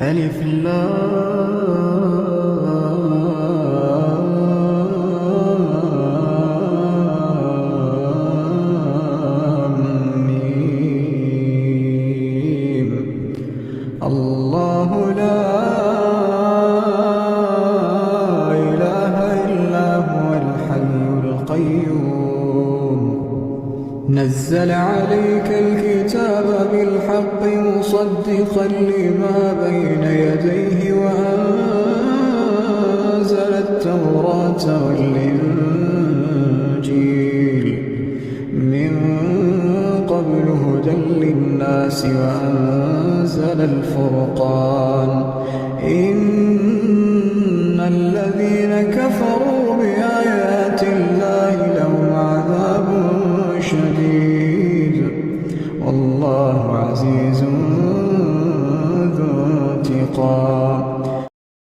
ألف لام ميم. الله لا إله إلا هو الحي القيوم نزل عليك الكتاب بالحق مصدقا لما بين يديه وأنزل التوراة والإنجيل من قبل هدى للناس وأنزل الفرقان إن الذين كفروا بآيات الله لهم عذاب شديد والله عزيز ذو انتقام.